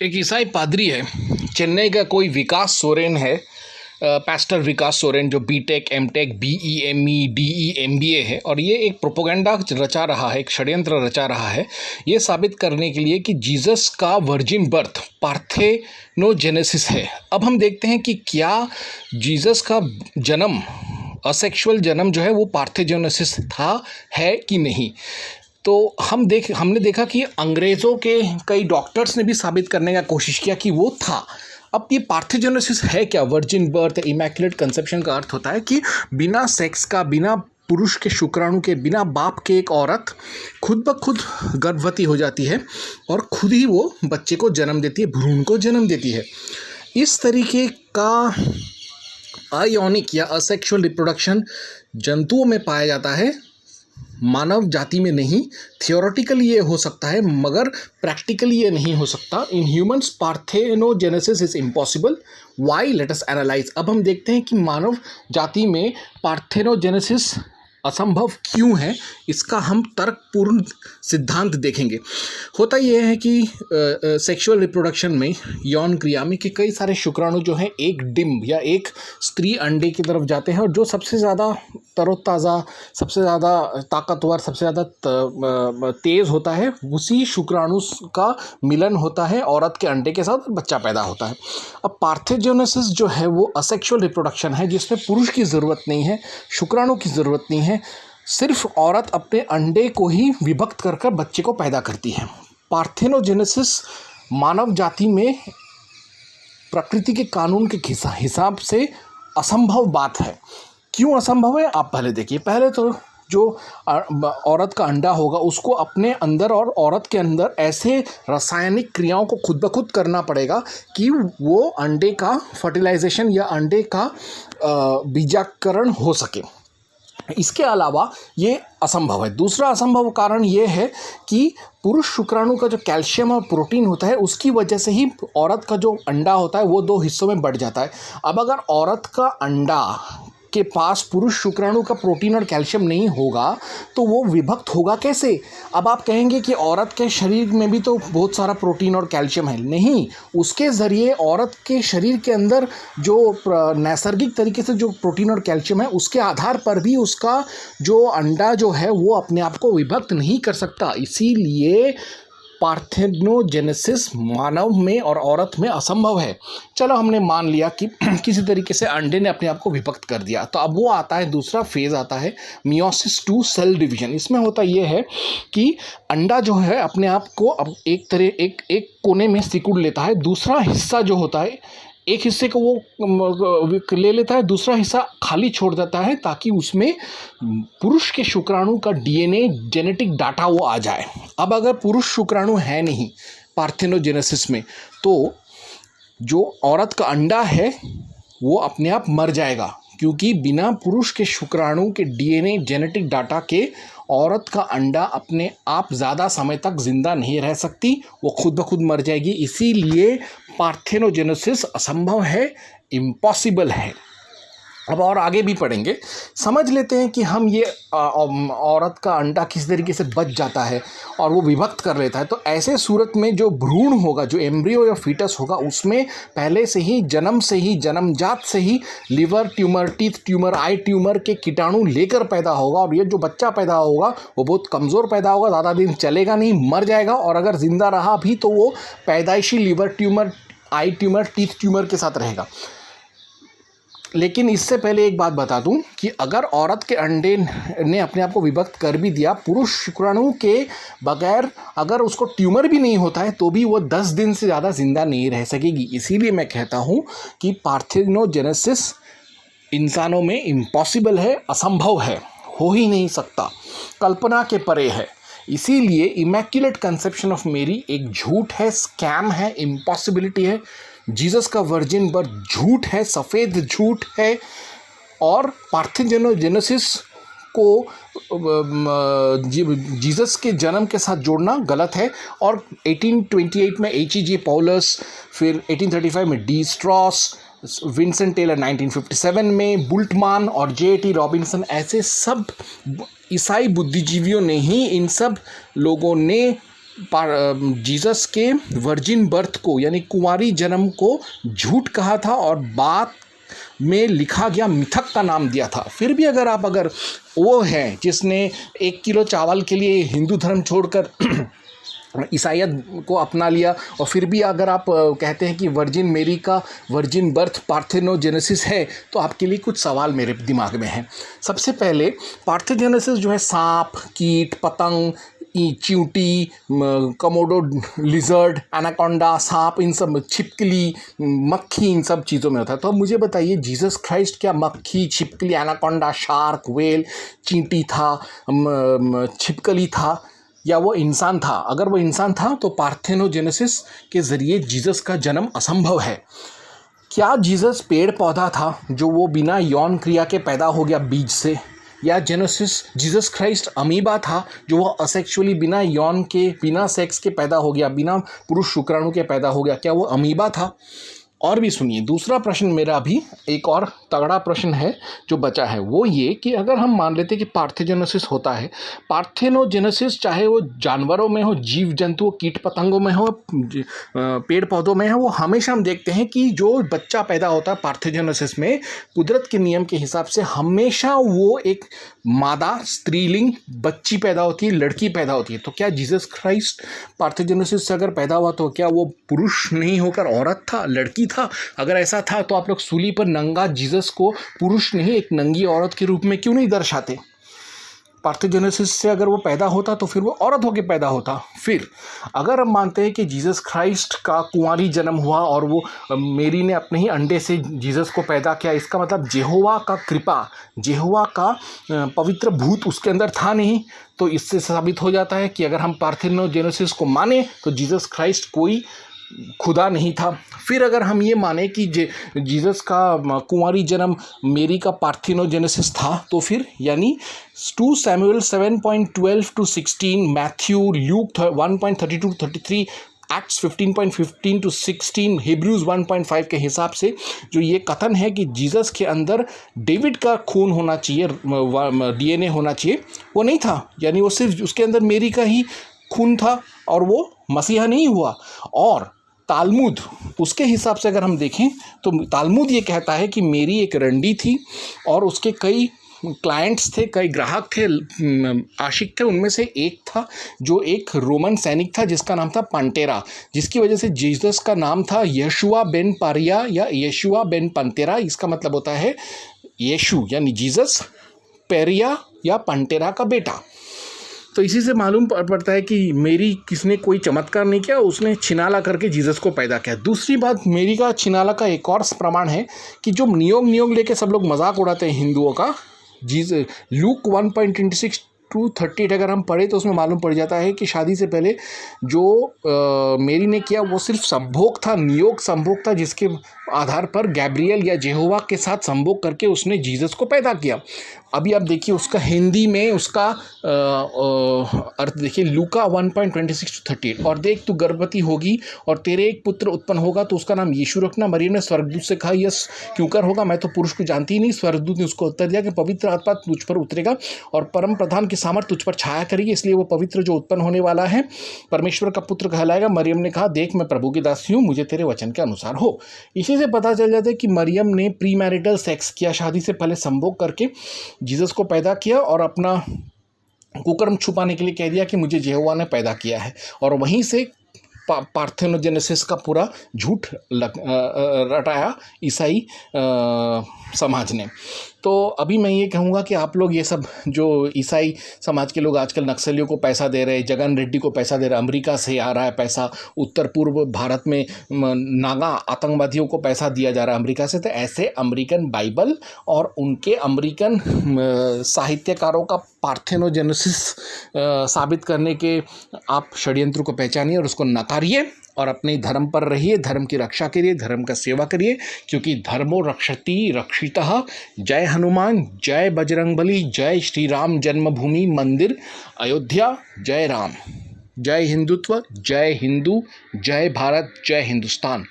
एक ईसाई पादरी है, चेन्नई का कोई विकास सोरेन है, पास्टर विकास सोरेन, जो बीटेक, एमटेक, बीईएमई, डीई, एमबीए है। और ये एक प्रोपोगंडा रचा रहा है, एक षड्यंत्र रचा रहा है, ये साबित करने के लिए कि जीसस का वर्जिन बर्थ पार्थेनोजेनेसिस है। अब हम देखते हैं कि क्या जीसस का जन्म, असेक्सुअल जन्म जो है वो पार्थेनोजेनेसिस था, है कि नहीं। तो हमने देखा कि अंग्रेज़ों के कई डॉक्टर्स ने भी साबित करने का कोशिश किया कि वो था। अब ये पार्थेनोजेनेसिस है क्या? वर्जिन बर्थ, इमैक्युलेट कंसेप्शन का अर्थ होता है कि बिना सेक्स का, बिना पुरुष के शुक्राणु के, बिना बाप के एक औरत खुद ब खुद गर्भवती हो जाती है और खुद ही वो बच्चे को जन्म देती है, भ्रूण को जन्म देती है। इस तरीके का अयौनिक या असेक्सुअल रिप्रोडक्शन जंतुओं में पाया जाता है, मानव जाति में नहीं। थियोरेटिकली ये हो सकता है मगर प्रैक्टिकली ये नहीं हो सकता। In humans parthenogenesis is impossible. Why? Let us analyse. अब हम देखते हैं कि मानव जाति में पार्थेनोजेनेसिस असंभव क्यों है, इसका हम तर्कपूर्ण सिद्धांत देखेंगे। होता यह है कि सेक्सुअल रिप्रोडक्शन में, यौन क्रिया में, कि कई सारे शुक्राणु जो हैं एक डिम्ब या एक स्त्री अंडे की तरफ जाते हैं और जो सबसे ज़्यादा तरोताज़ा, सबसे ज़्यादा ताकतवर, सबसे ज़्यादा तेज़ होता है, उसी शुक्राणु का मिलन होता है औरत के अंडे के साथ, बच्चा पैदा होता है। अब पार्थेनोजेनेसिस जो है वो असेक्सुअल रिप्रोडक्शन है, जिसमें पुरुष की ज़रूरत नहीं है, शुक्राणु की ज़रूरत नहीं है, सिर्फ औरत अपने अंडे को ही विभक्त कर बच्चे को पैदा करती है। पार्थेनोजेनेसिस मानव जाति में प्रकृति के कानून के हिसाब से असंभव बात है। क्यों असंभव है, आप पहले देखिए। पहले तो जो औरत का अंडा होगा उसको अपने अंदर और औरत के अंदर ऐसे रासायनिक क्रियाओं को खुद ब खुद करना पड़ेगा कि वो अंडे का फर्टिलाइजेशन या अंडे का बीजाकरण हो सके। इसके अलावा ये असंभव है। दूसरा असंभव कारण ये है कि पुरुष शुक्राणु का जो कैल्शियम और प्रोटीन होता है उसकी वजह से ही औरत का जो अंडा होता है वो 2 हिस्सों में बढ़ जाता है। अब अगर औरत का अंडा के पास पुरुष शुक्राणु का प्रोटीन और कैल्शियम नहीं होगा तो वो विभक्त होगा कैसे? अब आप कहेंगे कि औरत के शरीर में भी तो बहुत सारा प्रोटीन और कैल्शियम है। नहीं, उसके ज़रिए औरत के शरीर के अंदर जो नैसर्गिक तरीके से जो प्रोटीन और कैल्शियम है उसके आधार पर भी उसका जो अंडा जो है वो अपने आप को विभक्त नहीं कर सकता। इसीलिए पार्थेनोजेनेसिस मानव में और औरत में असंभव है। चलो, हमने मान लिया कि किसी तरीके से अंडे ने अपने आप को विभक्त कर दिया। तो अब वो आता है, दूसरा फेज़ आता है मियोसिस टू सेल डिवीजन। इसमें होता ये है कि अंडा जो है अपने आप को अब एक कोने में सिकुड़ लेता है। दूसरा हिस्सा जो होता है, एक हिस्से को वो ले लेता है, दूसरा हिस्सा खाली छोड़ देता है ताकि उसमें पुरुष के शुक्राणु का डीएनए, जेनेटिक डाटा वो आ जाए। अब अगर पुरुष शुक्राणु है नहीं पार्थेनोजेनेसिस में, तो जो औरत का अंडा है वो अपने आप मर जाएगा, क्योंकि बिना पुरुष के शुक्राणु के डीएनए, जेनेटिक डाटा के औरत का अंडा अपने आप ज़्यादा समय तक जिंदा नहीं रह सकती, वो खुद ब खुद मर जाएगी। इसीलिए पार्थेनोजेनेसिस असंभव है, इम्पॉसिबल है। अब और आगे भी पढ़ेंगे। समझ लेते हैं कि हम ये औरत का अंडा किस तरीके से बच जाता है और वो विभक्त कर लेता है। तो ऐसे सूरत में जो भ्रूण होगा, जो एम्ब्रियो या फीटस होगा, उसमें पहले से ही, जन्मजात से ही लिवर ट्यूमर, टीथ ट्यूमर, आई ट्यूमर के कीटाणु लेकर पैदा होगा। और ये जो बच्चा पैदा होगा वो बहुत कमज़ोर पैदा होगा, ज़्यादा दिन चलेगा नहीं, मर जाएगा। और अगर ज़िंदा रहा भी तो वो पैदाइशी लिवर ट्यूमर, आई ट्यूमर, टीथ ट्यूमर के साथ रहेगा। लेकिन इससे पहले एक बात बता दूं कि अगर औरत के अंडे ने अपने आप को विभक्त कर भी दिया, पुरुष शुक्राणु के बगैर अगर उसको ट्यूमर भी नहीं होता है तो भी वो 10 दिन से ज़्यादा जिंदा नहीं रह सकेगी। इसीलिए मैं कहता हूं कि पार्थेनोजेनेसिस इंसानों में इम्पॉसिबल है, असंभव है, हो ही नहीं सकता, कल्पना के परे है। इसीलिए इमैक्युलेट कंसेप्शन ऑफ मेरी एक झूठ है, स्कैम है, इम्पॉसिबिलिटी है। जीसस का वर्जिन बर्थ झूठ है, सफ़ेद झूठ है। और पार्थेनोजेनेसिस को जीसस के जन्म के साथ जोड़ना गलत है। और 1828 में H.E.J. पॉलस, फिर 1835 में डी स्ट्रॉस, विंसेंट टेलर 1957 में, बुल्टमान और J.T. रॉबिन्सन, ऐसे सब ईसाई बुद्धिजीवियों ने ही, इन सब लोगों ने जीसस के वर्जिन बर्थ को यानी कुंवारी जन्म को झूठ कहा था और बाद में लिखा गया मिथक का नाम दिया था। फिर भी अगर वो है जिसने 1 किलो चावल के लिए हिंदू धर्म छोड़कर ईसाईयत को अपना लिया, और फिर भी अगर आप कहते हैं कि वर्जिन मेरी का वर्जिन बर्थ पार्थेनोजेनेसिस है, तो आपके लिए कुछ सवाल मेरे दिमाग में हैं। सबसे पहले पार्थेनोजेनेसिस जो है सांप, कीट, पतंग, चींटी, कमोडो लिजर्ड, एनाकोंडा, सांप, इन सब, छिपकली, मक्खी, इन सब चीज़ों में होता है। तो अब मुझे बताइए जीसस क्राइस्ट क्या मक्खी, छिपकली, एनाकोंडा, शार्क, व्हेल, चींटी था, छिपकली था, या वो इंसान था? अगर वो इंसान था तो पार्थेनोजेनेसिस के ज़रिए जीसस का जन्म असंभव है। क्या जीसस पेड़ पौधा था जो वो बिना यौन क्रिया के पैदा हो गया बीज से? या जीसस क्राइस्ट अमीबा था जो वो असेक्सुअली बिना यौन के, बिना सेक्स के पैदा हो गया, बिना पुरुष शुक्राणु के पैदा हो गया? क्या वो अमीबा था? और भी सुनिए, दूसरा प्रश्न मेरा अभी एक और तगड़ा प्रश्न है जो बचा है, वो ये कि अगर हम मान लेते हैं कि पार्थेनोजेनेसिस होता है, पार्थेनोजेनेसिस चाहे वो जानवरों में हो, जीव जंतुओं, कीट पतंगों में हो, पेड़ पौधों में हो, वो हमेशा हम देखते हैं कि जो बच्चा पैदा होता है पार्थेनोजेनेसिस में, कुदरत के नियम के हिसाब से हमेशा वो एक मादा स्त्रीलिंग बच्ची पैदा होती है, लड़की पैदा होती है। तो क्या जीसस क्राइस्ट पार्थेनोजेनेसिस से अगर पैदा हुआ तो क्या वो पुरुष नहीं होकर औरत था, लड़की था? अगर ऐसा था तो आप लोग सूली पर नंगा जीसस को पुरुष नहीं, एक नंगी औरत के रूप में क्यों नहीं दर्शाते? पार्थेनोजेनेसिस से अगर वो पैदा होता तो फिर वो औरत होकर पैदा होता। फिर अगर हम मानते हैं कि जीसस क्राइस्ट का कुंवारी जन्म हुआ और वो मेरी ने अपने ही अंडे से जीसस को पैदा किया, इसका मतलब यहोवा का कृपा, यहोवा का पवित्र भूत उसके अंदर था नहीं। तो इससे साबित हो जाता है कि अगर हम पार्थेनोजेनेसिस को माने तो जीसस क्राइस्ट कोई खुदा नहीं था। फिर अगर हम ये माने कि जीसस का कुंवारी जन्म मेरी का पार्थेनोजेनेसिस था, तो फिर यानी 2 Samuel 7:12 to 16, Matthew, Luke 1:32 to 33, acts 15:15 to 16, Hebrews 1:5 के हिसाब से जो ये कथन है कि जीसस के अंदर डेविड का खून होना चाहिए, DNA होना चाहिए, वो नहीं था। यानी वो सिर्फ उसके अंदर मेरी का ही खून था और वो मसीहा नहीं हुआ। और तालमुद, उसके हिसाब से अगर हम देखें तो तालमुद ये कहता है कि मेरी एक रंडी थी और उसके कई क्लाइंट्स थे, कई ग्राहक थे, आशिक थे। उनमें से एक था जो एक रोमन सैनिक था जिसका नाम था पंटेरा, जिसकी वजह से जीसस का नाम था यशुआ बेन पारिया या यशुआ बेन पंतेरा। इसका मतलब होता है यीशु यानी जीसस, पेरिया या पंटेरा का बेटा। तो इसी से मालूम पड़ता है कि मेरी किसने कोई चमत्कार नहीं किया, उसने छिनाला करके जीसस को पैदा किया। दूसरी बात, मेरी का छिनाला का एक और प्रमाण है कि जो नियोग लेके सब लोग मजाक उड़ाते हैं हिंदुओं का, लूक 1:26 to 38 अगर हम पढ़े तो उसमें मालूम पड़ जाता है कि शादी से पहले जो मेरी ने किया वो सिर्फ संभोग था, नियोग संभोग था, जिसके आधार पर गैब्रियल या यहोवा के साथ संभोग करके उसने जीसस को पैदा किया। अभी आप देखिए उसका हिंदी में उसका अर्थ देखिए, लूका 1:26 to 38, और देख तू गर्भवती होगी और तेरे एक पुत्र उत्पन्न होगा तो उसका नाम यीशु रखना। मरियम ने स्वर्गदूत से कहा, यस क्यों कर होगा, मैं तो पुरुष को जानती ही नहीं। स्वर्गदूत ने उसको उत्तर दिया कि पवित्र आत्मा तुझ पर उतरेगा और परम प्रधान की सामर्थ तुझ पर छाया करेगी, इसलिए वो पवित्र जो उत्पन्न होने वाला है परमेश्वर का पुत्र कहलाएगा। मरियम ने कहा, देख मैं प्रभु की दासी हूँ, मुझे तेरे वचन के अनुसार हो। इसी से पता चल जाता है कि मरियम ने प्री मैरिटल सेक्स किया, शादी से पहले संभोग करके जीसस को पैदा किया और अपना कुकर्म छुपाने के लिए कह दिया कि मुझे यहोवा ने पैदा किया है। और वहीं से पार्थेनोजेनेसिस का पूरा झूठ रटाया ईसाई समाज ने। तो अभी मैं ये कहूँगा कि आप लोग ये सब जो ईसाई समाज के लोग आजकल नक्सलियों को पैसा दे रहे, जगन रेड्डी को पैसा दे रहे, अमेरिका से आ रहा है पैसा, उत्तर पूर्व भारत में नागा आतंकवादियों को पैसा दिया जा रहा है अमेरिका से, तो ऐसे अमेरिकन बाइबल और उनके अमेरिकन साहित्यकारों का पार्थेनोजेनेसिस साबित करने के आप षड्यंत्र को पहचानिए और उसको नकारिए और अपने धर्म पर रहिए, धर्म की रक्षा करिए, धर्म का सेवा करिए, क्योंकि धर्मो रक्षति रक्षितः। जय हनुमान, जय बजरंगबली, जय श्री राम जन्मभूमि मंदिर अयोध्या, जय राम, जय हिंदुत्व, जय हिंदू, जय भारत, जय हिंदुस्तान।